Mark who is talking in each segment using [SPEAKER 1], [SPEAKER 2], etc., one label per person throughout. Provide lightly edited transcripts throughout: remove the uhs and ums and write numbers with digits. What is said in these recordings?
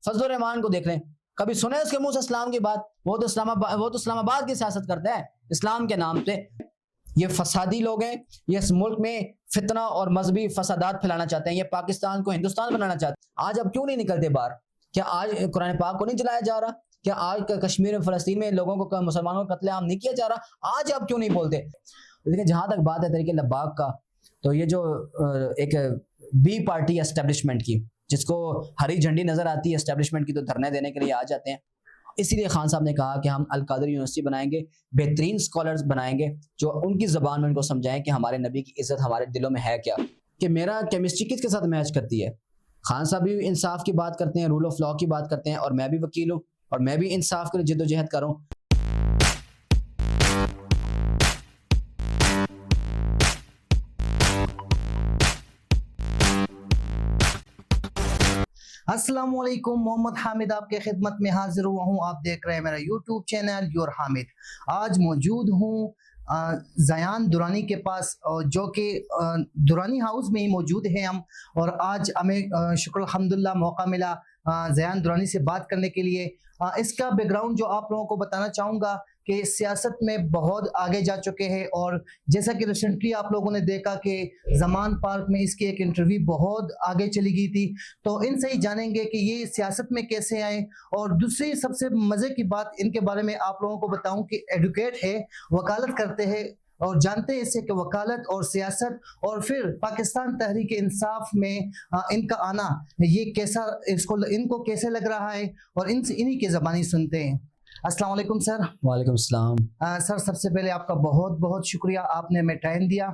[SPEAKER 1] فضل الرحمان کو دیکھ لیں, کبھی سنے اس کے منہ سے اسلام کی بات؟ وہ تو اسلام آباد کی سیاست کرتا ہے اسلام کے نام پہ. یہ فسادی لوگ ہیں, یہ اس ملک میں فتنہ اور مذہبی فسادات پھیلانا چاہتے ہیں, یہ پاکستان کو ہندوستان بنانا چاہتے ہیں. آج اب کیوں نہیں نکلتے باہر؟ کیا آج قرآن پاک کو نہیں جلایا جا رہا؟ کیا آج کشمیر میں فلسطین میں لوگوں کو مسلمانوں کا قتل عام نہیں کیا جا رہا؟ آج آپ کیوں نہیں بولتے؟ لیکن جہاں تک بات ہے طریقے لباک کا, تو یہ جو ایک بی پارٹی ہے اسٹیبلشمنٹ کی, جس کو ہری جھنڈی نظر آتی ہے اسٹیبلشمنٹ کی, تو دھرنے دینے کے لیے آ جاتے ہیں. اسی لیے خان صاحب نے کہا کہ ہم القادر یونیورسٹی بنائیں گے, بہترین اسکالرز بنائیں گے جو ان کی زبان میں ان کو سمجھائیں کہ ہمارے نبی کی عزت ہمارے دلوں میں ہے کیا, کہ میرا کیمسٹری کس کے ساتھ میچ کرتی ہے. خان صاحب بھی انصاف کی بات کرتے ہیں, رول آف لاء کی بات کرتے ہیں, اور میں بھی وکیل ہوں اور میں بھی انصاف کے لیے جد و جہد کروں.
[SPEAKER 2] السلام علیکم, محمد حامد آپ کے خدمت میں حاضر ہوا ہوں. آپ دیکھ رہے ہیں میرا یوٹیوب چینل یور حامد. آج موجود ہوں زیان درانی کے پاس, جو کہ درانی ہاؤس میں ہی موجود ہیں ہم, اور آج ہمیں شکر الحمدللہ موقع ملا زیان درانی سے بات کرنے کے لیے. اس کا بیک گراؤنڈ جو آپ لوگوں کو بتانا چاہوں گا کہ سیاست میں بہت آگے جا چکے ہیں, اور جیسا کہ ریسنٹلی آپ لوگوں نے دیکھا کہ زمان پارک میں اس کی ایک انٹرویو بہت آگے چلی گئی تھی, تو ان سے ہی جانیں گے کہ یہ سیاست میں کیسے آئے. اور دوسری سب سے مزے کی بات ان کے بارے میں آپ لوگوں کو بتاؤں کہ ایڈوکیٹ ہے, وکالت کرتے ہیں, اور جانتے ہیں اس سے کہ وکالت اور سیاست اور پھر پاکستان تحریک انصاف میں ان کا آنا یہ کیسا ان کو کیسے لگ رہا ہے, اور انہی کی زبانی سنتے ہیں. السلام علیکم سر.
[SPEAKER 1] وعلیکم السلام.
[SPEAKER 2] سر سب سے پہلے آپ کا بہت بہت شکریہ, آپ نے ہمیں ٹائم دیا.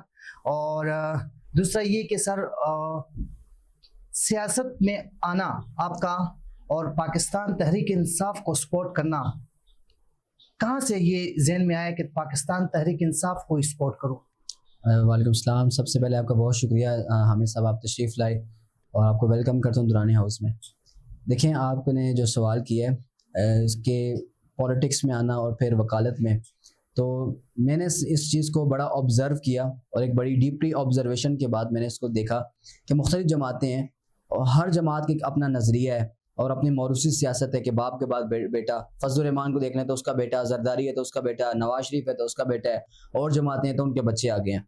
[SPEAKER 2] اور دوسرا یہ کہ سر سیاست میں آنا آپ کا اور پاکستان تحریک انصاف کو سپورٹ کرنا, کہاں سے یہ ذہن میں آیا کہ پاکستان تحریک انصاف کو سپورٹ کرو؟
[SPEAKER 1] وعلیکم السلام. سب سے پہلے آپ کا بہت شکریہ, حامد صاحب آپ تشریف لائے, اور آپ کو ویلکم کرتا ہوں درانی ہاؤس میں. دیکھیں, آپ نے جو سوال کیا ہے اس کے پولیٹکس میں آنا اور پھر وکالت میں, تو میں نے اس چیز کو بڑا آبزرو کیا, اور ایک بڑی ڈیپلی آبزرویشن کے بعد میں نے اس کو دیکھا کہ مختلف جماعتیں ہیں, اور ہر جماعت کا ایک اپنا نظریہ ہے اور اپنی موروثی سیاست ہے کہ باپ کے بعد بیٹا. فضل الرحمان کو دیکھ لیں تو اس کا بیٹا, زرداری ہے تو اس کا بیٹا, نواز شریف ہے تو اس کا بیٹا ہے, اور جماعتیں ہیں تو ان کے بچے آگے ہیں.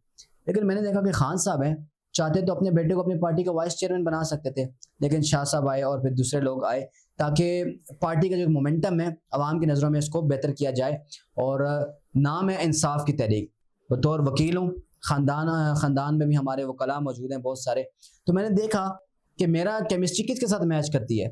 [SPEAKER 1] لیکن میں نے دیکھا کہ خان صاحب ہیں, چاہتے تو اپنے بیٹے کو اپنی پارٹی کا وائس چیئرمین بنا سکتے تھے, لیکن شاہ صاحب آئے اور پھر دوسرے لوگ آئے تاکہ پارٹی کا جو مومنٹم ہے عوام کی نظروں میں اس کو بہتر کیا جائے. اور نام ہے انصاف کی تحریک. بطور وکیل ہوں, خاندان میں بھی ہمارے وکلاء موجود ہیں بہت سارے, تو میں نے دیکھا کہ میرا کیمسٹری کس کے ساتھ میچ کرتی ہے.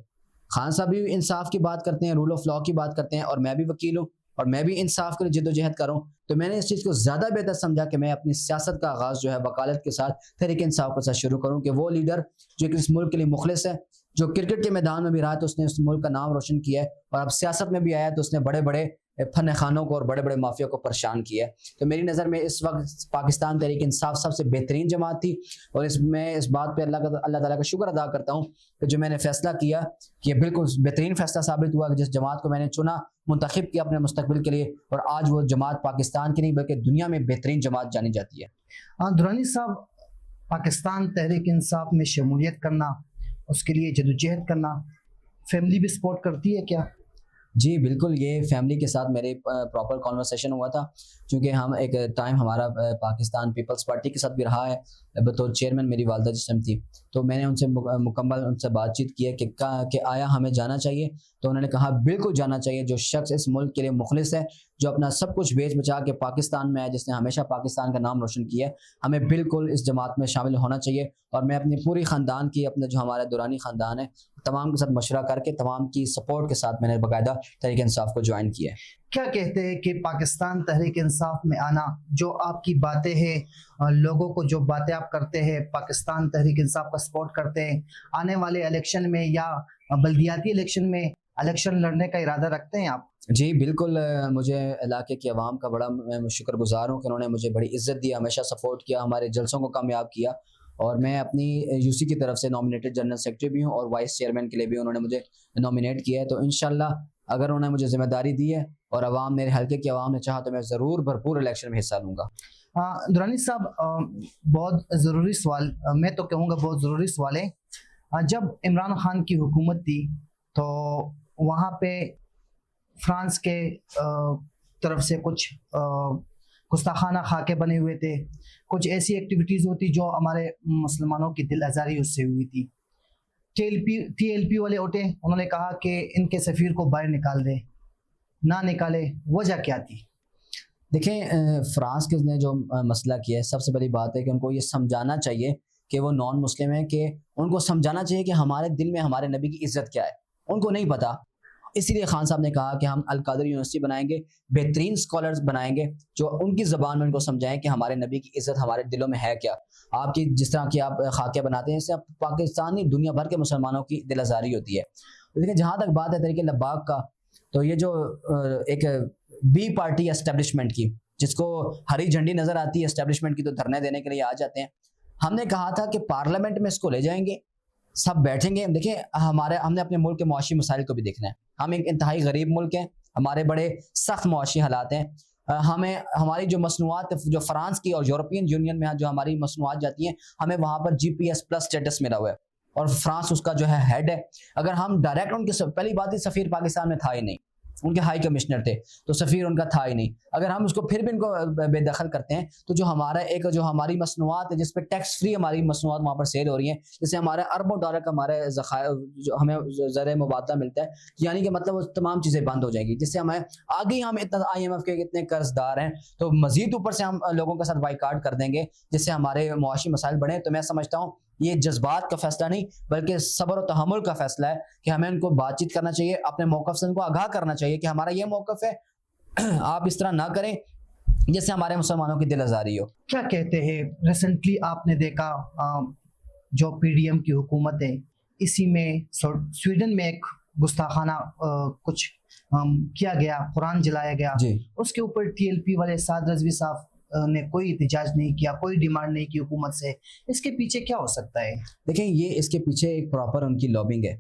[SPEAKER 1] خان صاحب بھی انصاف کی بات کرتے ہیں, رول آف لاء کی بات کرتے ہیں, اور میں بھی وکیل ہوں اور میں بھی انصاف کے لیے جد و جہد کروں. تو میں نے اس چیز کو زیادہ بہتر سمجھا کہ میں اپنی سیاست کا آغاز جو ہے وکالت کے ساتھ تحریک انصاف کے ساتھ شروع کروں, کہ وہ لیڈر جو کہ اس ملک کے لیے مخلص ہے, جو کرکٹ کے میدان میں بھی رہا تو اس نے اس ملک کا نام روشن کیا ہے, اور اب سیاست میں بھی آیا تو اس نے بڑے بڑے فن خانوں کو اور بڑے بڑے مافیا کو پریشان کیا ہے. تو میری نظر میں اس وقت پاکستان تحریک انصاف سب سے بہترین جماعت تھی, اور میں اس بات پہ اللہ تعالیٰ کا شکر ادا کرتا ہوں کہ جو میں نے فیصلہ کیا کہ یہ بالکل بہترین فیصلہ ثابت ہوا, کہ جس جماعت کو میں نے چنا, منتخب کیا اپنے مستقبل کے لیے, اور آج وہ جماعت پاکستان کی نہیں بلکہ دنیا میں بہترین جماعت جانی جاتی ہے.
[SPEAKER 2] درانی صاحب, پاکستان تحریک انصاف میں شمولیت کرنا, اس کے لیے جدوجہد کرنا, فیملی بھی سپورٹ کرتی ہے کیا؟
[SPEAKER 1] جی بالکل, یہ فیملی کے ساتھ میرے پراپر کانورسیشن ہوا تھا, چونکہ ہم ایک ٹائم ہمارا پاکستان پیپلز پارٹی کے ساتھ بھی رہا ہے, بطور چیئرمین میری والدہ جس ٹائم تھی, تو میں نے ان سے مکمل ان سے بات چیت کی ہے کہ آیا ہمیں جانا چاہیے. تو انہوں نے کہا بالکل جانا چاہیے, جو شخص اس ملک کے لیے مخلص ہے, جو اپنا سب کچھ بیچ بچا کے پاکستان میں ہے, جس نے ہمیشہ پاکستان کا نام روشن کیا ہے, ہمیں بالکل اس جماعت میں شامل ہونا چاہیے. اور میں اپنی پوری خاندان کی, اپنا جو ہمارا دورانی خاندان ہے, تمام کے ساتھ مشورہ کر کے تمام کی سپورٹ کے ساتھ میں نے باقاعدہ تحریک انصاف کو جوائن کیا ہے.
[SPEAKER 2] کیا کہتے ہیں کہ پاکستان تحریک انصاف میں آنا, جو آپ کی باتیں ہیں, لوگوں کو جو باتیں آپ کرتے ہیں, پاکستان تحریک انصاف کا سپورٹ کرتے ہیں, آنے والے الیکشن میں یا بلدیاتی الیکشن میں الیکشن لڑنے کا ارادہ رکھتے ہیں آپ؟
[SPEAKER 1] جی بالکل, مجھے علاقے کی عوام کا بڑا میں شکر گزار ہوں کہ انہوں نے مجھے بڑی عزت دی, ہمیشہ سپورٹ کیا, ہمارے جلسوں کو کامیاب کیا, اور میں اپنی یو سی کی طرف سے نامینیٹڈ جنرل سیکرٹری بھی ہوں, اور وائس چیئرمین کے لیے بھی انہوں نے مجھے نامینیٹ کیا ہے. تو انشاءاللہ اگر انہوں نے مجھے ذمہ داری دی ہے اور عوام, میرے حلقے کی عوام نے چاہا, تو میں ضرور بھرپور الیکشن میں حصہ لوں گا.
[SPEAKER 2] درانی صاحب, بہت ضروری سوال, میں تو کہوں گا بہت ضروری سوال ہے. جب عمران خان کی حکومت تھی تو وہاں پہ فرانس کے طرف سے کچھ گستاخانہ خاکے بنے ہوئے تھے، کچھ ایسی ایکٹیویٹیز ہوتی جو ہمارے مسلمانوں کی دل آزاری اس سے ہوئی تھی. ٹی ایل پی والے اٹھے، انہوں نے کہا کہ ان کے سفیر کو باہر نکال دے، نہ نکالے. وجہ کیا تھی؟
[SPEAKER 1] دیکھیں فرانس کے نے جو مسئلہ کیا ہے، سب سے بڑی بات ہے کہ ان کو یہ سمجھانا چاہیے کہ وہ نان مسلم ہیں، کہ ان کو سمجھانا چاہیے کہ ہمارے دل میں ہمارے نبی کی عزت کیا ہے، ان کو نہیں پتا. اسی لیے خان صاحب نے کہا کہ ہم القادری یونیورسٹی بنائیں گے، بہترین اسکالرز بنائیں گے جو ان کی زبان میں ان کو سمجھائیں کہ ہمارے نبی کی عزت ہمارے دلوں میں ہے کیا. آپ کی جس طرح کی آپ خاکے بناتے ہیں، اس سے پاکستانی دنیا بھر کے مسلمانوں کی دل آزاری ہوتی ہے. لیکن جہاں تک بات ہے طریقے لباک کا، تو یہ جو ایک بی پارٹی اسٹیبلشمنٹ کی، جس کو ہری جھنڈی نظر آتی ہے اسٹیبلشمنٹ کی، تو دھرنے دینے کے لیے آ جاتے ہیں. ہم نے کہا تھا کہ پارلیمنٹ میں اس کو لے جائیں گے، سب بیٹھیں گے. دیکھیں ہم نے اپنے ملک کے معاشی مسائل کو بھی دیکھنا ہے. ہم ایک انتہائی غریب ملک ہیں، ہمارے بڑے سخت معاشی حالات ہیں. ہماری جو مصنوعات جو فرانس کی اور یورپین یونین میں جو ہماری مصنوعات جاتی ہیں، ہمیں وہاں پر GPS+ اسٹیٹس ملا ہوا ہے، اور فرانس اس کا جو ہے ہیڈ ہے. اگر ہم ڈائریکٹ ان کے پہلی بات ہی سفیر پاکستان میں تھا ہی نہیں، ان کے ہائی کمشنر تھے، تو سفیر ان کا تھا ہی نہیں. اگر ہم اس کو پھر بھی ان کو بے دخل کرتے ہیں، تو جو ہماری مصنوعات ہے جس پہ ٹیکس فری ہماری مصنوعات وہاں پر سیل ہو رہی ہیں، جس سے ہمارے اربوں ڈالر کا ہمارے ذخائر جو ہمیں زر مبادلہ ملتا ہے، یعنی کہ مطلب وہ تمام چیزیں بند ہو جائیں گی، جس سے ہمیں آگے ہم اتنا IMF کے اتنے قرض دار ہیں، تو مزید اوپر سے ہم لوگوں کے ساتھ بائیکاٹ کر دیں گے، جس سے ہمارے معاشی مسائل بڑھیں. تو میں سمجھتا ہوں یہ جذبات کا فیصلہ نہیں بلکہ صبر و تحمل کا فیصلہ ہے کہ ہمیں ان کو بات چیت کرنا چاہیے، اپنے موقف سے ان کو آگاہ کرنا چاہیے کہ ہمارا یہ موقف ہے، آپ اس طرح نہ کریں جس سے ہمارے مسلمانوں کی دل آزاری ہو.
[SPEAKER 2] کیا کہتے ہیں؟ ریسنٹلی آپ نے دیکھا جو PDM کی حکومت ہے، اسی میں سویڈن میں ایک گستاخانہ کچھ کیا گیا، قرآن جلایا گیا.
[SPEAKER 1] جی.
[SPEAKER 2] اس کے اوپر TLP والے سعد رضوی صاحب نے کوئی احتجاج نہیں کیا، کوئی ڈیمانڈ نہیں کی حکومت سے. اس کے پیچھے کیا ہو سکتا ہے؟
[SPEAKER 1] دیکھیں یہ اس کے پیچھے ایک پراپر ان کی لابنگ ہے.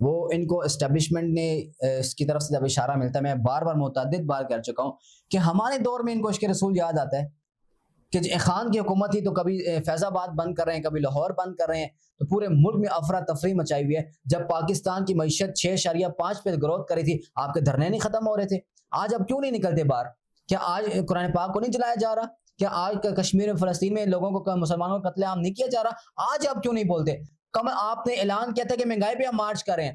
[SPEAKER 1] وہ ان کو اسٹیبلشمنٹ نے اس کی طرف سے جب اشارہ ملتا ہے، میں بار بار متعدد بار کہہ چکا ہوں کہ ہمارے دور میں ان کو عشق رسول یاد آتا ہے کہ خان کی حکومت تھی تو کبھی فیض آباد بند کر رہے ہیں، کبھی لاہور بند کر رہے ہیں، تو پورے ملک میں افراتفری مچائی ہوئی ہے. جب پاکستان کی معیشت 6.5 پہ گروتھ کری تھی، آپ کے دھرنے نہیں ختم ہو رہے تھے. آج اب کیوں نہیں نکلتے باہر؟ کیا آج قرآن پاک کو نہیں جلایا جا رہا؟ کیا آج کشمیر میں فلسطین میں لوگوں کو مسلمانوں کا قتل عام نہیں کیا جا رہا؟ آج آپ کیوں نہیں بولتے؟ آپ نے اعلان کیا تھا کہ مہنگائی پہ ہم مارچ کریں،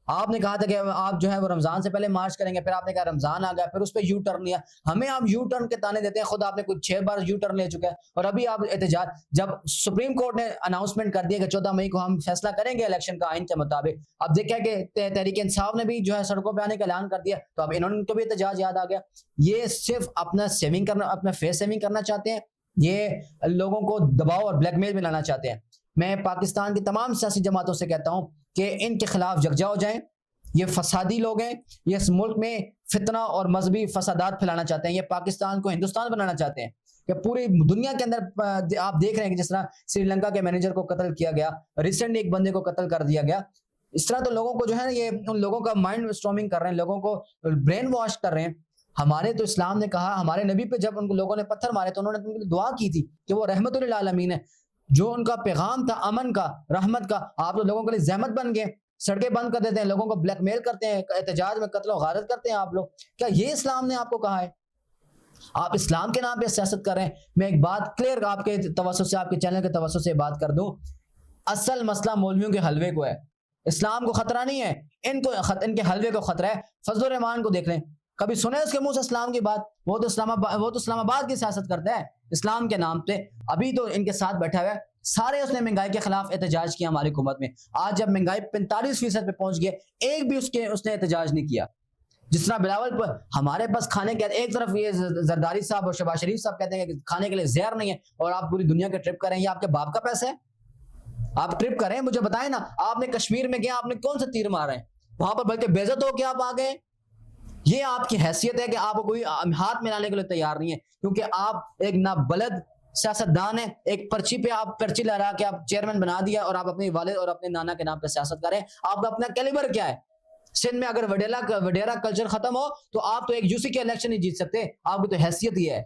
[SPEAKER 1] آپ نے کہا تھا کہ آپ جو ہے وہ رمضان سے پہلے مارچ کریں گے، پھر آپ نے کہا رمضان آ گیا، پھر اس پہ یو ٹرن لیا. ہمیں آپ یو ٹرن کے تانے دیتے ہیں، خود آپ نے کچھ 6 بار یو ٹرن لے چکے ہیں، اور ابھی آپ احتجاج. جب سپریم کورٹ نے اناؤنسمنٹ کر دیا کہ 14 مئی کو ہم فیصلہ کریں گے الیکشن کا آئین کے مطابق، اب دیکھا کہ تحریک انصاف نے بھی جو ہے سڑکوں پہ آنے کا اعلان کر دیا، تو اب انہوں نے تو بھی احتجاج یاد آ گیا. یہ صرف اپنا سیونگ کرنا، اپنا فیس سیونگ کرنا چاہتے ہیں، یہ لوگوں کو دباؤ اور بلیک میل میں لانا چاہتے ہیں. میں پاکستان کی تمام سیاسی جماعتوں سے کہتا ہوں کہ ان کے خلاف یکجا ہو جائیں. یہ فسادی لوگ ہیں، یہ اس ملک میں فتنہ اور مذہبی فسادات پھیلانا چاہتے ہیں، یہ پاکستان کو ہندوستان بنانا چاہتے ہیں. کہ پوری دنیا کے اندر آپ دیکھ رہے ہیں کہ جس طرح سری لنکا کے مینیجر کو قتل کیا گیا، ریسنٹلی ایک بندے کو قتل کر دیا گیا. اس طرح تو لوگوں کو جو ہے نا، یہ ان لوگوں کا مائنڈ اسٹارمنگ کر رہے ہیں، لوگوں کو برین واش کر رہے ہیں. ہمارے تو اسلام نے کہا، ہمارے نبی پہ جب ان کو لوگوں نے پتھر مارے تو انہوں نے ان کے لیے دعا کی تھی کہ وہ رحمت للعالمین ہے. جو ان کا پیغام تھا امن کا، رحمت کا، آپ تو لوگوں کے لیے زحمت بن گئے. سڑکیں بند کر دیتے ہیں، لوگوں کو بلیک میل کرتے ہیں، احتجاج میں قتل و غارت کرتے ہیں آپ لوگ. کیا یہ اسلام نے آپ کو کہا ہے؟ آپ اسلام کے نام پہ سیاست کر رہے ہیں. میں ایک بات کلیئر آپ کے توسط سے، آپ کے چینل کے توسط سے بات کر دوں، اصل مسئلہ مولویوں کے حلوے کو ہے، اسلام کو خطرہ نہیں ہے. ان کے حلوے کو خطرہ ہے. فضل الرحمان کو دیکھ لیں، کبھی سنے اس کے منہ سے اسلام کی بات؟ وہ تو اسلام آباد کی سیاست کرتا ہے اسلام کے نام پہ. ابھی تو ان کے ساتھ بیٹھا ہوا ہے. سارے اس نے مہنگائی کے خلاف احتجاج کیا ہماری حکومت میں. آج جب مہنگائی 45% پہ پہنچ گیا، ایک بھی اس نے احتجاج نہیں کیا. جس طرح بلاول پر ہمارے پاس کھانے کے ایک طرف یہ زرداری صاحب اور شہباز شریف صاحب کہتے ہیں کہ کھانے کے لیے زہر نہیں ہے، اور آپ پوری دنیا کے ٹرپ کریں، یہ آپ کے باپ کا پیسہ ہے؟ آپ ٹرپ کریں، مجھے بتائیں نا، آپ نے کشمیر میں گیا، آپ نے کون سے تیر مارے ہیں وہاں پر؟ بلکہ بے عزت ہو کے آپ آ گئے. یہ آپ کی حیثیت ہے کہ آپ کوئی ہاتھ ملانے کے لیے تیار نہیں ہے، کیونکہ آپ ایک نابلد سیاست دان ہے. ایک پرچی پہ آپ پرچی لہرا کے آپ چیئرمین بنا دیا، اور آپ اپنے والد اور اپنے نانا کے نام پہ سیاست کریں. آپ کا اپنا کیلیبر کیا ہے؟ سندھ میں اگر وڈیرا کلچر ختم ہو تو آپ تو ایک UC کے الیکشن نہیں جیت سکتے. آپ کی تو حیثیت یہ ہے.